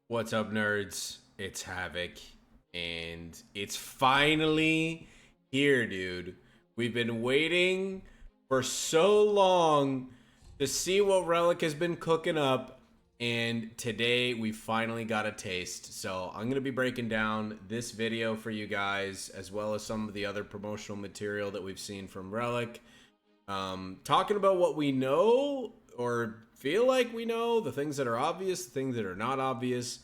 What's up, nerds? It's Havoc, and it's finally here, dude. We've been waiting for so long to see what Relic has been cooking up, and today we finally got a taste. So I'm gonna be breaking down this video for you guys, as well as some of the other promotional material that we've seen from Relic. Talking about what we know or feel like we know, the things that are obvious, the things that are not obvious.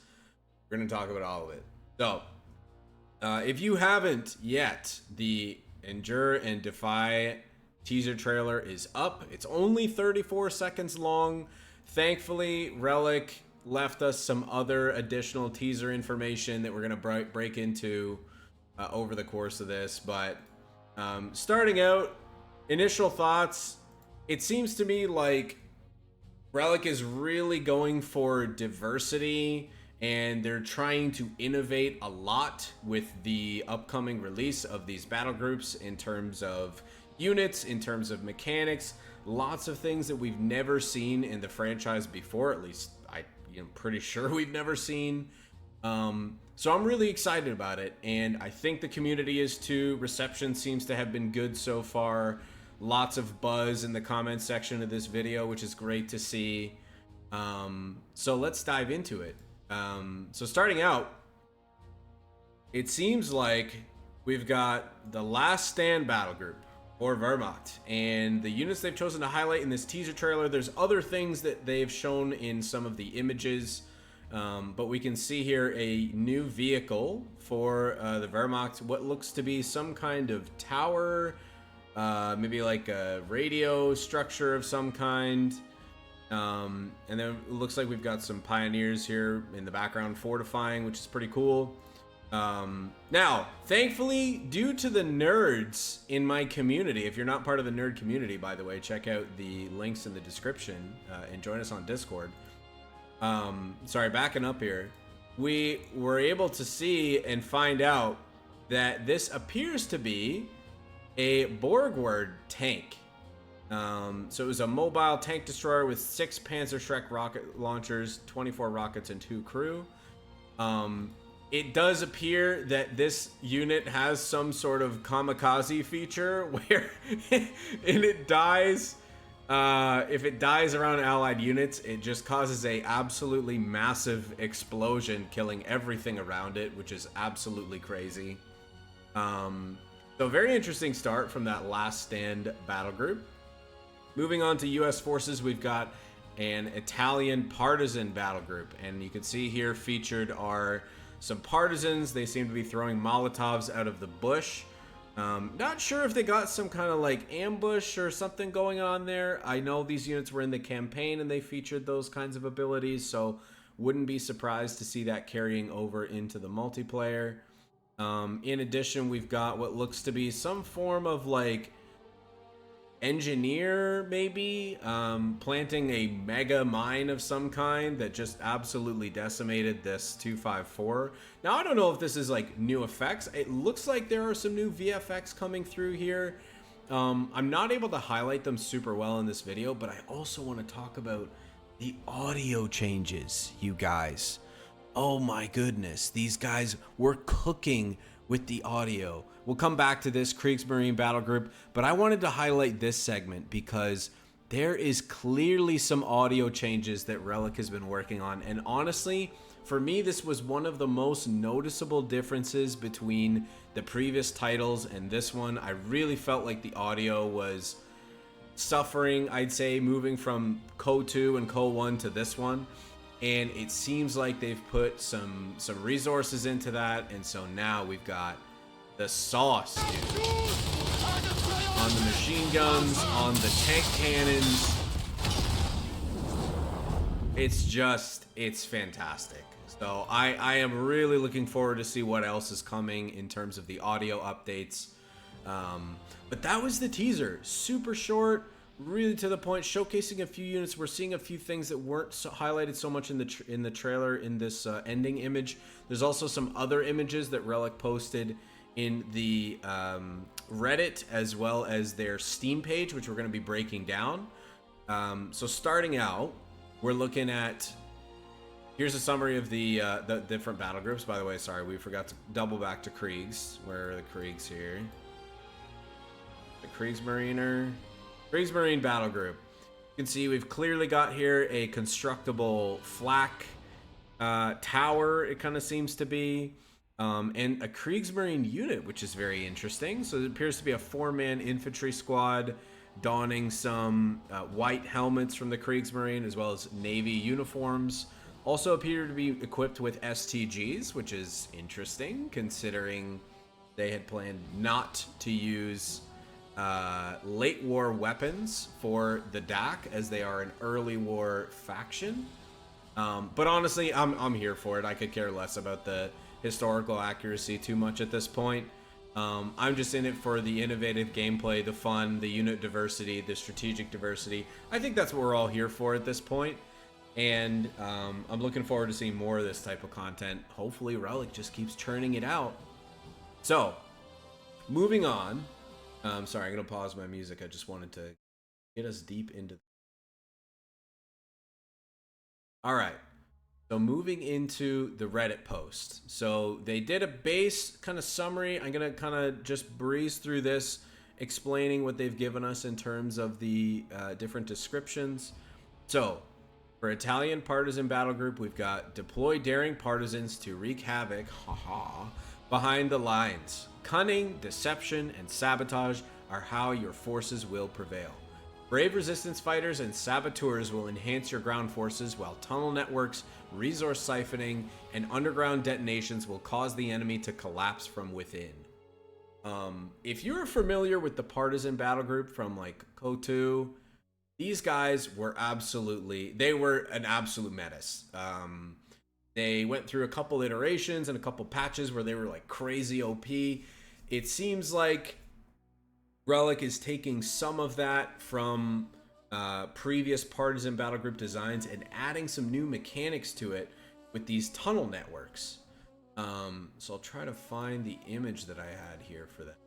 We're going to talk about all of it. So, if you haven't yet, the Endure and Defy teaser trailer is up. It's only 34 seconds long. Thankfully, Relic left us some other additional teaser information that we're going to break into over the course of this. But starting out, initial thoughts, it seems to me like Relic is really going for diversity, and they're trying to innovate a lot with the upcoming release of these battle groups in terms of units, in terms of mechanics, lots of things that we've never seen in the franchise before. At least I'm pretty sure we've never seen. So I'm really excited about it, and I think the community is too. Reception seems to have been good so far. Lots of buzz in the comments section of this video, which is great to see. So let's dive into it. So starting out, it seems like we've got the Last Stand battle group for Wehrmacht, and the units they've chosen to highlight in this teaser trailer. There's other things that they've shown in some of the images, but we can see here a new vehicle for the Wehrmacht, what looks to be some kind of tower, maybe like a radio structure of some kind. And then it looks like we've got some pioneers here in the background fortifying, which is pretty cool. Now, thankfully, due to the nerds in my community, if you're not part of the nerd community, by the way, check out the links in the description and join us on Discord. Sorry, backing up here. We were able to see and find out that this appears to be a Borgward tank. So it was a mobile tank destroyer with 6 Panzerschreck rocket launchers, 24 rockets, and 2 crew. It does appear that this unit has some sort of kamikaze feature where it dies. If it dies around allied units, it just causes a absolutely massive explosion, killing everything around it, which is absolutely crazy. So very interesting start from that Last Stand battle group. Moving on to U.S. forces, we've got an Italian partisan battle group, and you can see here featured are some partisans. They seem to be throwing Molotovs out of the bush. Not sure if they got some kind of like ambush or something going on there. I know these units were in the campaign and they featured those kinds of abilities, so wouldn't be surprised to see that carrying over into the multiplayer. In addition, we've got what looks to be some form of like engineer, maybe, planting a mega mine of some kind that just absolutely decimated this 254. Now, I don't know if this is like new effects. It looks like there are some new VFX coming through here. I'm not able to highlight them super well in this video, but I also want to talk about the audio changes, you guys. Oh my goodness, these guys were cooking with the audio. We'll come back to this Kriegsmarine battle group, but I wanted to highlight this segment because there is clearly some audio changes that Relic has been working on. And honestly, for me, this was one of the most noticeable differences between the previous titles and this one. I really felt like the audio was suffering, I'd say, moving from COH2 and COH1 to this one. And it seems like they've put some resources into that, and so now we've got the sauce, dude. On the machine guns, on the tank cannons. It's fantastic. So I am really looking forward to see what else is coming in terms of the audio updates. But that was the teaser. Super short, really to the point, showcasing a few units. We're seeing a few things that weren't highlighted so much in the trailer in this ending image. There's also some other images that Relic posted in the Reddit as well as their Steam page, which we're going to be breaking down. So starting out, we're looking at Here's a summary of the different battle groups. By the way, sorry, we forgot to double back to Kriegs. Where are the Kriegs here? The Kriegsmarine battle group. You can see we've clearly got here a constructible flak tower, it kind of seems to be, and a Kriegsmarine unit, which is very interesting. So it appears to be a 4-man infantry squad donning some white helmets from the Kriegsmarine, as well as navy uniforms. Also appear to be equipped with STGs, which is interesting considering they had planned not to use late war weapons for the DAC, as they are an early war faction. But honestly, I'm here for it. I could care less about the historical accuracy too much at this point. I'm just in it for the innovative gameplay, the fun, the unit diversity, the strategic diversity. I think that's what we're all here for at this point. And I'm looking forward to seeing more of this type of content. Hopefully Relic just keeps churning it out. So, moving on. Sorry, I'm going to pause my music. I just wanted to get us deep into... All right. So moving into the Reddit post. So they did a base kind of summary. I'm going to kind of just breeze through this, explaining what they've given us in terms of the different descriptions. So for Italian partisan battle group, we've got deploy daring partisans to wreak havoc behind the lines. Cunning, deception, and sabotage are how your forces will prevail. Brave resistance fighters and saboteurs will enhance your ground forces, while tunnel networks, resource siphoning, and underground detonations will cause the enemy to collapse from within. If you're familiar with the partisan battle group from like COH3, these guys were an absolute menace. They went through a couple iterations and a couple patches where they were like crazy OP. It seems like Relic is taking some of that from previous partisan battle group designs and adding some new mechanics to it with these tunnel networks. So I'll try to find the image that I had here for that.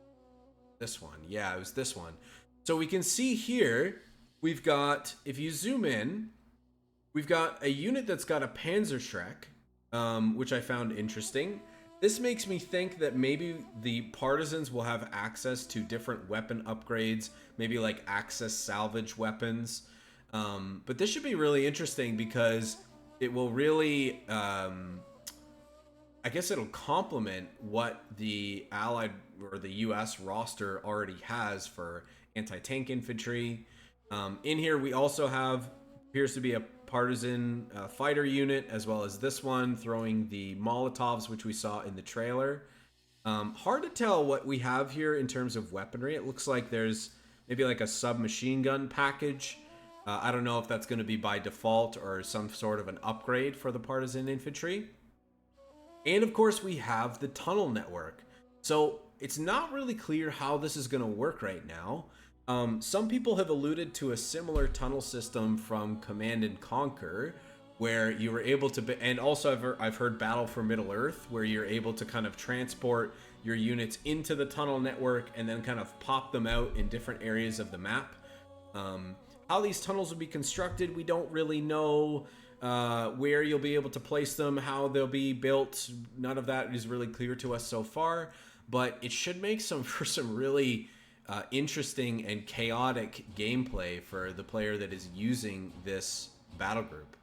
This one. Yeah, it was this one. So we can see here, we've got, if you zoom in, we've got a unit that's got a Panzerschreck, which I found interesting. This makes me think that maybe the partisans will have access to different weapon upgrades, maybe like access salvage weapons. But this should be really interesting because it will really, I guess it'll complement what the Allied or the US roster already has for anti-tank infantry. In here, we also have, appears to be a partisan fighter unit, as well as this one throwing the Molotovs, which we saw in the trailer. Hard to tell what we have here in terms of weaponry. It looks like there's maybe like a submachine gun package. I don't know if that's going to be by default or some sort of an upgrade for the partisan infantry. And of course, we have the tunnel network. So it's not really clear how this is going to work right now. Some people have alluded to a similar tunnel system from Command and Conquer, where you were able to, and also I've heard Battle for Middle-earth, where you're able to kind of transport your units into the tunnel network and then kind of pop them out in different areas of the map. How these tunnels will be constructed, we don't really know. Where you'll be able to place them, how they'll be built, none of that is really clear to us so far, but it should make for some really interesting and chaotic gameplay for the player that is using this battle group.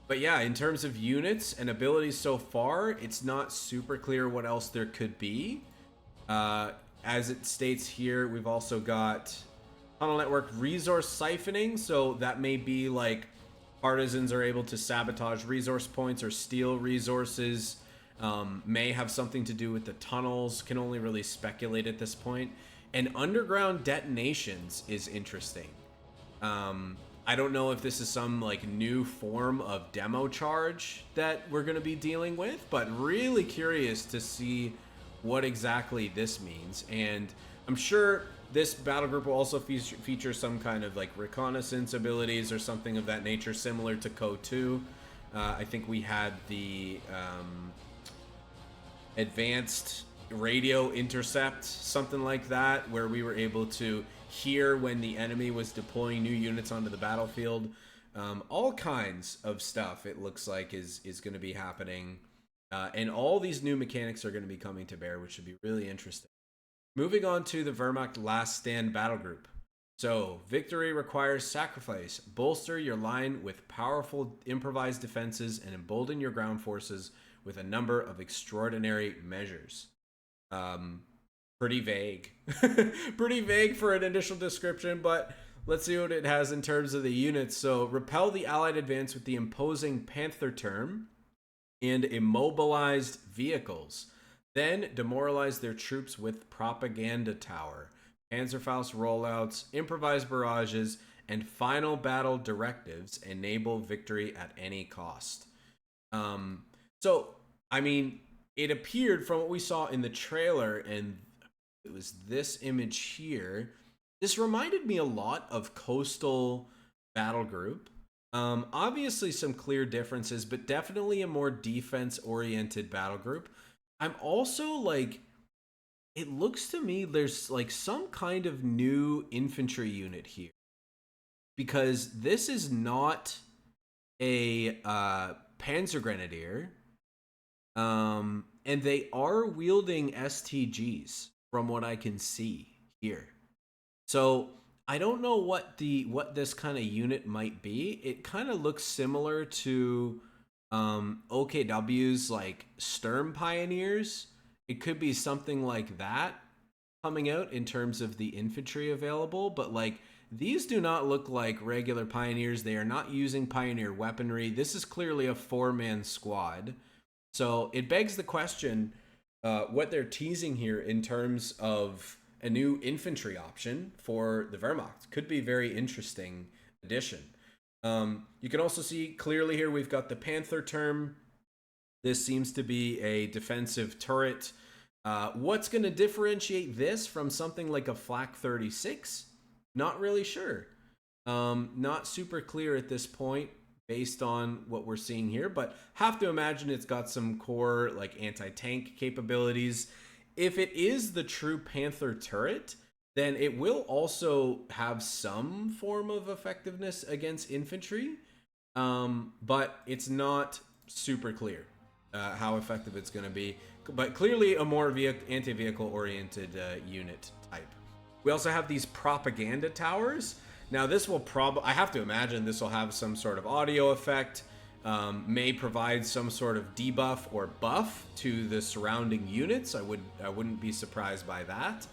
But yeah, in terms of units and abilities so far, it's not super clear what else there could be. As it states here, we've also got tunnel network resource siphoning, so that may be like partisans are able to sabotage resource points or steal resources. May have something to do with the tunnels, can only really speculate at this point. And underground detonations is interesting. I don't know if this is some like new form of demo charge that we're going to be dealing with, but really curious to see what exactly this means. And I'm sure this battle group will also feature some kind of like reconnaissance abilities or something of that nature, similar to COH3. I think we had the advanced radio intercept, something like that, where we were able to hear when the enemy was deploying new units onto the battlefield. All kinds of stuff it looks like is going to be happening, and all these new mechanics are going to be coming to bear, which should be really interesting. Moving on to the Wehrmacht Last Stand battle group. So, victory requires sacrifice. Bolster your line with powerful improvised defenses and embolden your ground forces with a number of extraordinary measures. Pretty vague. Pretty vague for an initial description, but let's see what it has in terms of the units. So, repel the Allied advance with the imposing Panther term and immobilized vehicles. Then demoralize their troops with propaganda tower, Panzerfaust rollouts, improvised barrages, and final battle directives enable victory at any cost. So, I mean, it appeared from what we saw in the trailer, and it was this image here. This reminded me a lot of Coastal Battle Group. Obviously some clear differences, but definitely a more defense-oriented battle group. I'm also like, it looks to me there's like some kind of new infantry unit here, because this is not a Panzer Grenadier, and they are wielding STGs from what I can see here. So I don't know what this kind of unit might be. It kind of looks similar to OKW's like Sturm Pioneers. It could be something like that coming out in terms of the infantry available, but like these do not look like regular Pioneers. They are not using Pioneer weaponry. This is clearly a 4-man squad. So it begs the question, what they're teasing here in terms of a new infantry option for the Wehrmacht could be a very interesting addition. You can also see clearly here we've got the Panther term. This seems to be a defensive turret. What's going to differentiate this from something like a Flak 36? Not really sure. Not super clear at this point based on what we're seeing here, but have to imagine it's got some core like anti-tank capabilities. If it is the true Panther turret, then it will also have some form of effectiveness against infantry, but it's not super clear how effective it's going to be. But clearly a more anti-vehicle oriented unit type. We also have these propaganda towers. Now this will I have to imagine this will have some sort of audio effect, may provide some sort of debuff or buff to the surrounding units. I wouldn't be surprised by that.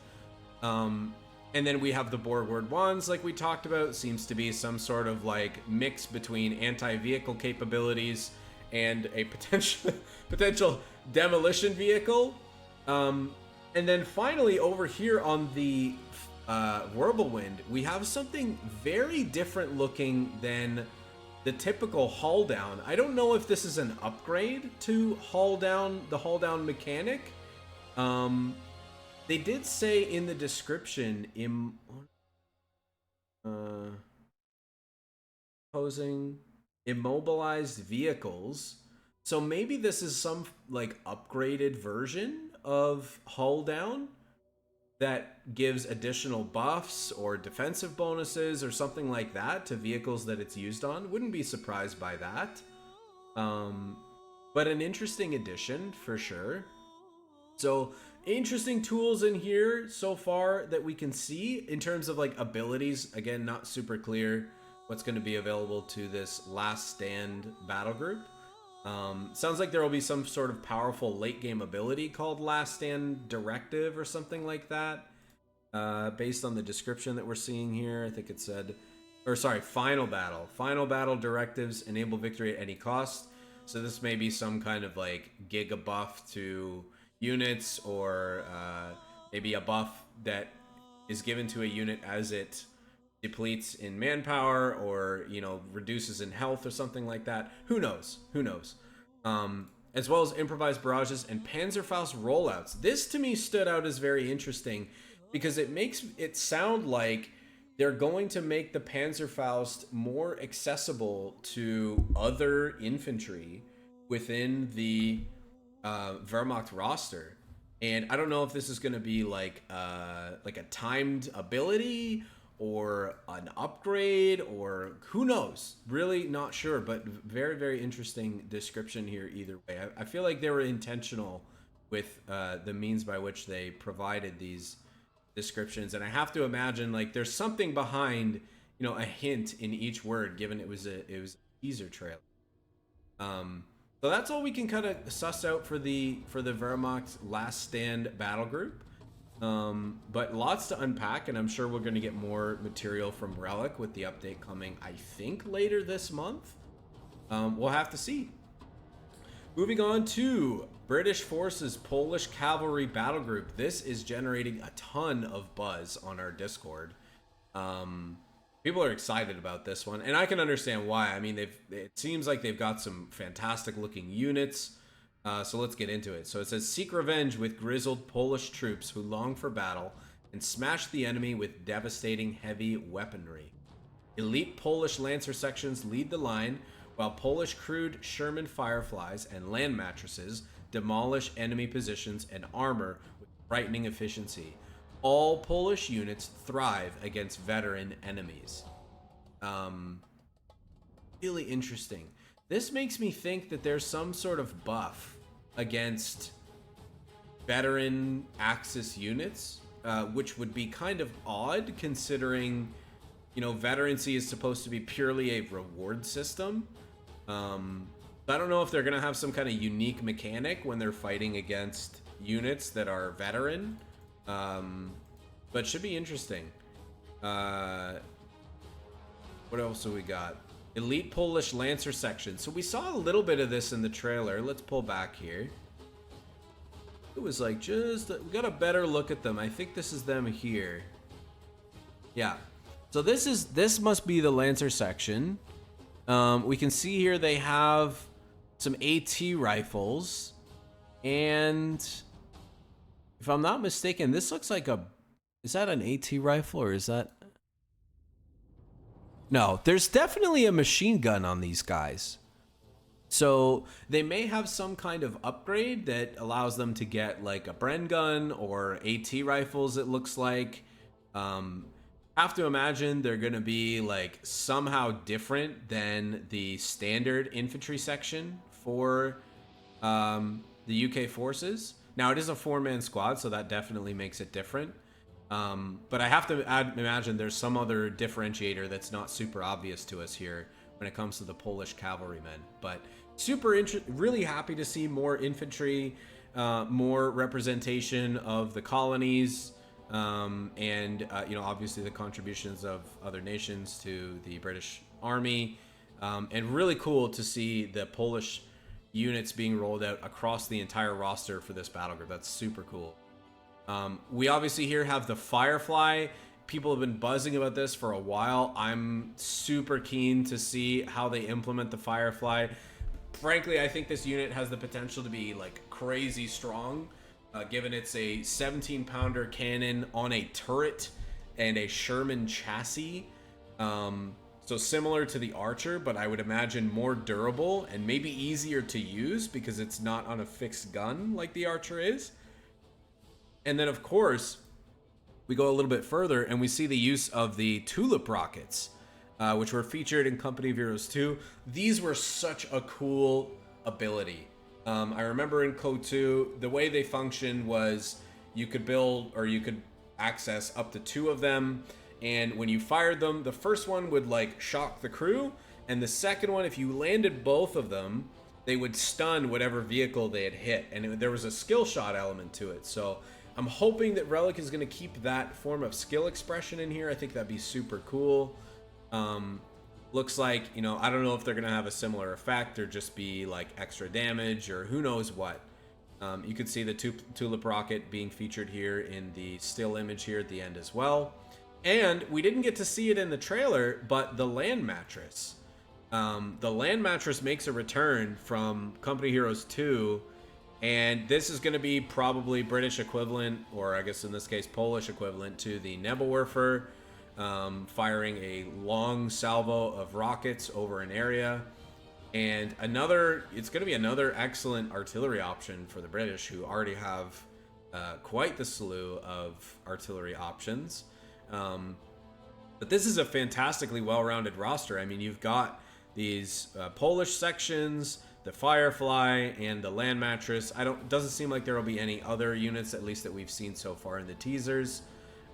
And then we have the Borgward ones, like we talked about. Seems to be some sort of like mix between anti-vehicle capabilities and a potential demolition vehicle. And then finally over here on the Whirlwind, we have something very different looking than the typical hull down. I don't know if this is an upgrade to the hull down mechanic. They did say in the description, posing immobilized vehicles. So maybe this is some like upgraded version of hull down that gives additional buffs or defensive bonuses or something like that to vehicles that it's used on. Wouldn't be surprised by that. But an interesting addition for sure. So interesting tools in here so far that we can see in terms of like abilities. Again, not super clear what's going to be available to this Last Stand battle group. Sounds like there will be some sort of powerful late game ability called Last Stand Directive or something like that. Based on the description that we're seeing here, I think it said, or sorry, Final Battle. Final Battle directives enable victory at any cost. So this may be some kind of like giga buff to units, or maybe a buff that is given to a unit as it depletes in manpower, or reduces in health or something like that. Who knows? As well as improvised barrages and Panzerfaust rollouts. This to me stood out as very interesting because it makes it sound like they're going to make the Panzerfaust more accessible to other infantry within the Wehrmacht roster. And I don't know if this is going to be like a timed ability, or an upgrade, or who knows? Really not sure, but very, very interesting description here either way. I feel like they were intentional with the means by which they provided these descriptions, and I have to imagine like there's something behind, you know, a hint in each word, given it was a teaser trailer. So that's all we can kind of suss out for the Wehrmacht Last Stand battle group. But lots to unpack, and I'm sure we're going to get more material from Relic with the update coming, I think, later this month. We'll have to see. Moving on to British Forces Polish Cavalry Battle Group. This is generating a ton of buzz on our Discord. People are excited about this one, and I can understand why. I mean, it seems like they've got some fantastic looking units. So let's get into it. So it says, seek revenge with grizzled Polish troops who long for battle and smash the enemy with devastating heavy weaponry. Elite Polish Lancer sections lead the line, while Polish crude Sherman Fireflies and land mattresses demolish enemy positions and armor with frightening efficiency. All Polish units thrive against veteran enemies. Really interesting. This makes me think that there's some sort of buff against veteran Axis units, which would be kind of odd considering, you know, veterancy is supposed to be purely a reward system. I don't know if they're going to have some kind of unique mechanic when they're fighting against units that are veteran. But should be interesting. What else do we got? Elite Polish Lancer section. So we saw a little bit of this in the trailer. Let's pull back here. It was like just... we got a better look at them. I think this is them here. Yeah. So this must be the Lancer section. We can see here they have some AT rifles. And if I'm not mistaken, this looks like a... is that an AT rifle or is that... no, there's definitely a machine gun on these guys. So they may have some kind of upgrade that allows them to get like a Bren gun or AT rifles, it looks like. Have to imagine they're going to be like somehow different than the standard infantry section for the UK forces. Now, it is a 4-man squad, so that definitely makes it different. But I have to imagine there's some other differentiator that's not super obvious to us here when it comes to the Polish cavalrymen. But really happy to see more infantry, more representation of the colonies, and you know, obviously the contributions of other nations to the British Army, and really cool to see the Polish units being rolled out across the entire roster for this battle group. That's super cool. We obviously here have the Firefly. People have been buzzing about this for a while. I'm super keen to see how they implement the Firefly. Frankly, I think this unit has the potential to be like crazy strong, given it's a 17-pounder cannon on a turret and a Sherman chassis. So similar to the Archer, but I would imagine more durable and maybe easier to use because it's not on a fixed gun like the Archer is. And then, of course, we go a little bit further and we see the use of the Tulip rockets, which were featured in Company of Heroes 2. These were such a cool ability. I remember in COH3, the way they functioned was you could build or you could access up to 2 of them. And when you fired them, the first one would like shock the crew. And the second one, if you landed both of them, they would stun whatever vehicle they had hit. And there was a skill shot element to it. So I'm hoping that Relic is going to keep that form of skill expression in here. I think that'd be super cool. Looks like, you know, I don't know if they're going to have a similar effect or just be like extra damage or who knows what. You can see the Tulip rocket being featured here in the still image here at the end as well. And we didn't get to see it in the trailer, but the land mattress. The land mattress makes a return from Company Heroes 2. And this is going to be probably British equivalent, or I guess in this case Polish equivalent to the Nebelwerfer, firing a long salvo of rockets over an area. And it's going to be another excellent artillery option for the British, who already have quite the slew of artillery options. But this is a fantastically well-rounded roster. I mean, you've got these Polish sections, the Firefly, and the Land Mattress. It doesn't seem like there will be any other units, at least that we've seen so far in the teasers.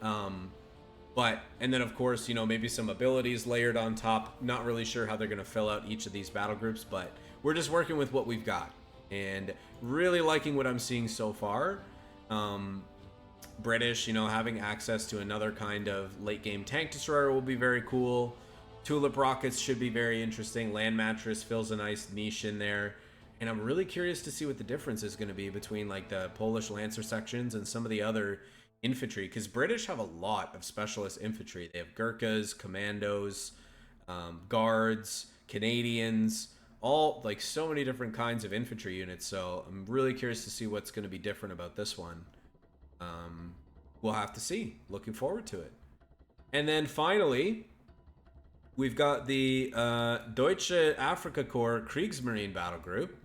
And then of course, you know, maybe some abilities layered on top. Not really sure how they're going to fill out each of these battle groups, but we're just working with what we've got and really liking what I'm seeing so far. British, you know, having access to another kind of late game tank destroyer will be very cool. Tulip rockets should be very interesting. Land Mattress fills a nice niche in there. And I'm really curious to see what the difference is going to be between like the Polish Lancer sections and some of the other infantry, because British have a lot of specialist infantry. They have Gurkhas, commandos, guards, Canadians, all like so many different kinds of infantry units. So I'm really curious to see what's going to be different about this one. We'll have to see. Looking forward to it. And then finally, we've got the Deutsche Afrika Korps Kriegsmarine battle group.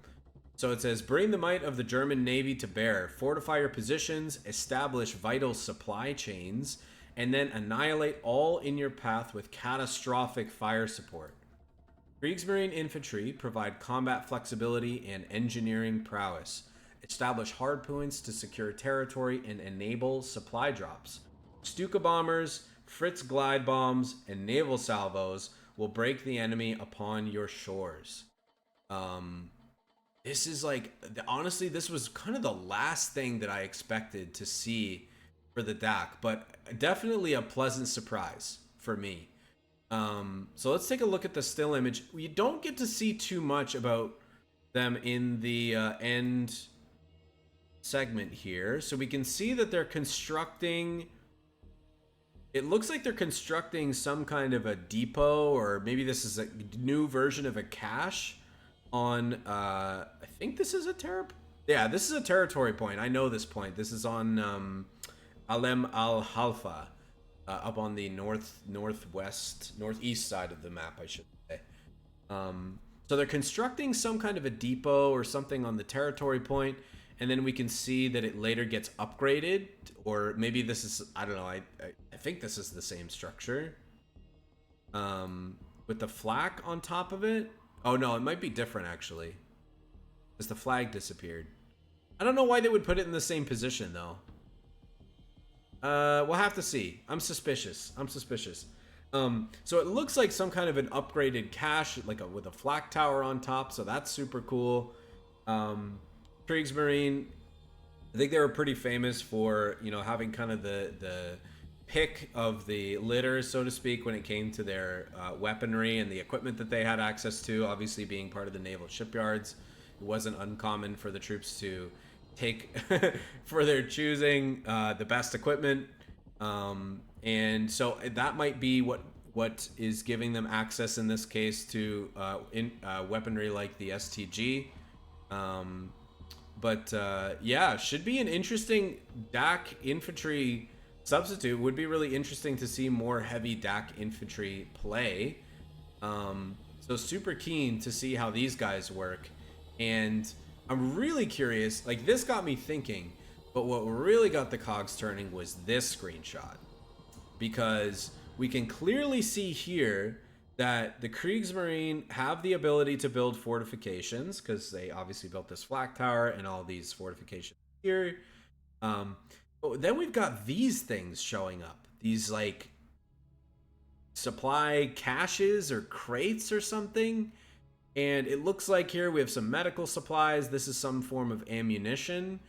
So it says, bring the might of the German Navy to bear, fortify your positions, establish vital supply chains, and then annihilate all in your path with catastrophic fire support. Kriegsmarine infantry provide combat flexibility and engineering prowess. Establish hard points to secure territory and enable supply drops. Stuka bombers, Fritz glide bombs, and naval salvos will break the enemy upon your shores. This is like, honestly, this was kind of the last thing that I expected to see for the DAC, but definitely a pleasant surprise for me. So let's take a look at the still image. You don't get to see too much about them in the end segment here. So we can see that they're constructing, it looks like they're constructing some kind of a depot, or maybe this is a new version of a cache on, I think this is a this is a territory point. I know this point. This is on Alem Al Halfa, up on the northeast side of the map, I should say. So they're constructing some kind of a depot or something on the territory point, and then we can see that it later gets upgraded, or maybe this is, I don't know, I think this is the same structure. With the flak on top of it. Oh no, it might be different actually, because the flag disappeared. I don't know why they would put it in the same position though. We'll have to see. I'm suspicious. So it looks like some kind of an upgraded cache, like with a flak tower on top. So that's super cool. Kriegsmarine, I think they were pretty famous for, you know, having kind of the pick of the litter, so to speak, when it came to their weaponry and the equipment that they had access to. Obviously, being part of the naval shipyards, it wasn't uncommon for the troops to take for their choosing the best equipment, and so that might be what is giving them access in this case to weaponry like the STG. Yeah, should be an interesting DAC infantry substitute. Would be really interesting to see more heavy DAC infantry play. So super keen to see how these guys work, and I'm really curious. Like, this got me thinking, but what really got the cogs turning was this screenshot, because we can clearly see here that the Kriegsmarine have the ability to build fortifications, because they obviously built this flak tower and all these fortifications here. But then we've got these things showing up, these like supply caches or crates or something. And it looks like here we have some medical supplies. This is some form of ammunition.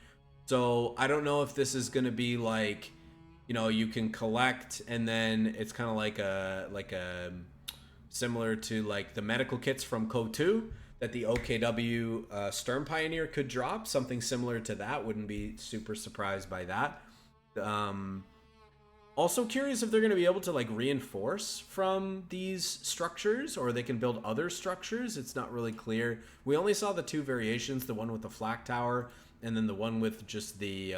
So I don't know if this is going to be like, you know, you can collect, and then it's kind of like a similar to like the medical kits from COH3 that the OKW Sturm Pioneer could drop. Something similar to that. Wouldn't be super surprised by that. Also curious if they're going to be able to like reinforce from these structures, or they can build other structures. It's not really clear. We only saw the two variations, the one with the flak tower and then the one with just the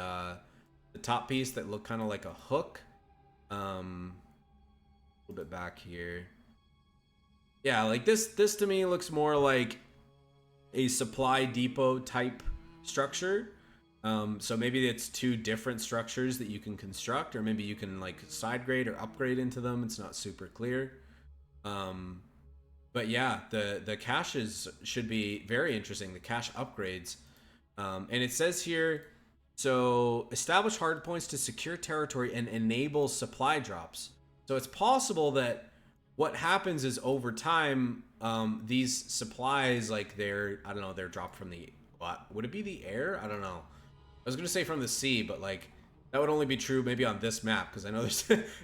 top piece that looked kind of like a hook. A little bit back here. Yeah, like this to me looks more like a supply depot type structure. So maybe it's two different structures that you can construct, or maybe you can like side grade or upgrade into them. It's not super clear. But yeah, the caches should be very interesting. The cache upgrades, and it says here, so establish hard points to secure territory and enable supply drops. So it's possible that what happens is over time, these supplies, like I don't know, they're dropped from the, what would it be, the air? I don't know. I was gonna say from the sea, but like that would only be true maybe on this map, because I know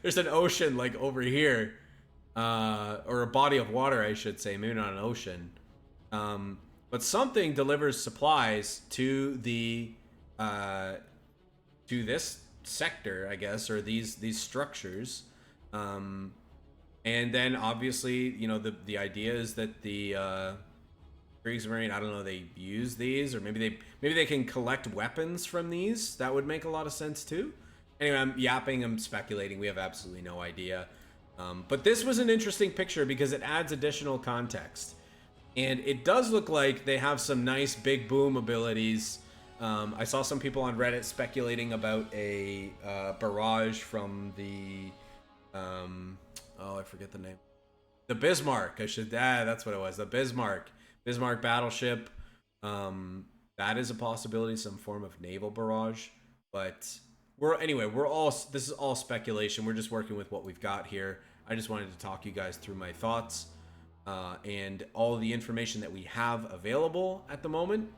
there's an ocean like over here, or a body of water, I should say, maybe not an ocean. But something delivers supplies to the to this sector, I guess, or these structures. And then obviously, you know, the idea is that the Kriegsmarine, I don't know, they use these, or maybe they can collect weapons from these. That would make a lot of sense too. Anyway, I'm yapping, I'm speculating. We have absolutely no idea. But this was an interesting picture because it adds additional context. And it does look like they have some nice big boom abilities. I saw some people on Reddit speculating about a barrage from the oh, I forget the name. The Bismarck. That's what it was. The Bismarck battleship. That is a possibility, some form of naval barrage. But this is all speculation. We're just working with what we've got here. I just wanted to talk you guys through my thoughts and all of the information that we have available at the moment.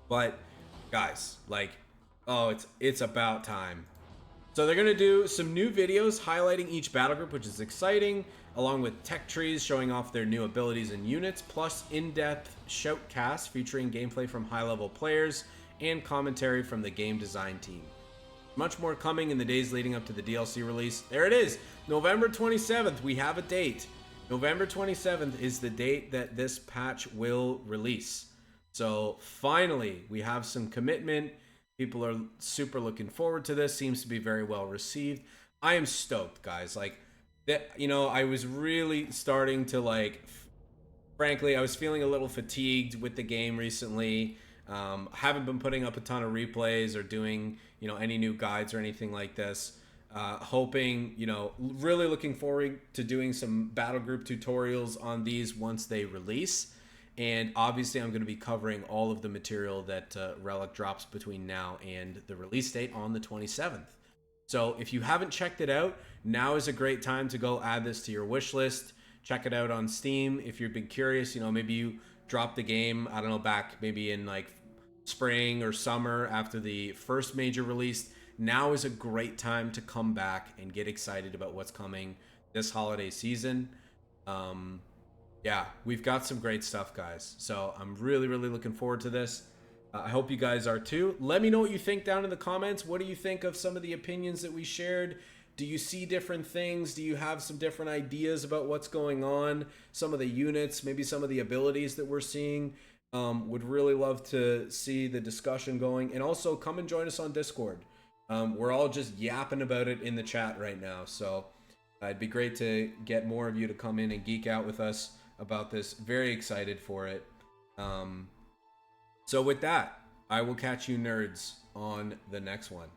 But guys, like, oh, it's about time. So they're gonna do some new videos highlighting each battle group, which is exciting, along with tech trees showing off their new abilities and units, plus in-depth shoutcasts featuring gameplay from high-level players and commentary from the game design team. Much more coming in the days leading up to the DLC release. There it is, November 27th. We have a date. November 27th is the date that this patch will release. So finally, we have some commitment. People are super looking forward to this. Seems to be very well received. I am stoked, guys. Like, that, you know, I was really starting to, like, frankly, I was feeling a little fatigued with the game recently. Haven't been putting up a ton of replays or doing, you know, any new guides or anything like this. Hoping, you know, really looking forward to doing some battle group tutorials on these once they release. And obviously I'm going to be covering all of the material that Relic drops between now and the release date on the 27th. So if you haven't checked it out, now is a great time to go add this to your wish list. Check it out on Steam. If you've been curious, you know, maybe you dropped the game, I don't know, back maybe in like spring or summer after the first major release. Now is a great time to come back and get excited about what's coming this holiday season. Yeah, we've got some great stuff, guys. So I'm really, really looking forward to this. I hope you guys are too. Let me know what you think down in the comments. What do you think of some of the opinions that we shared? Do you see different things? Do you have some different ideas about what's going on? Some of the units, maybe some of the abilities that we're seeing. Would really love to see the discussion going. And also come and join us on Discord. We're all just yapping about it in the chat right now. So it'd be great to get more of you to come in and geek out with us about this. Very excited for it. So with that, I will catch you nerds on the next one.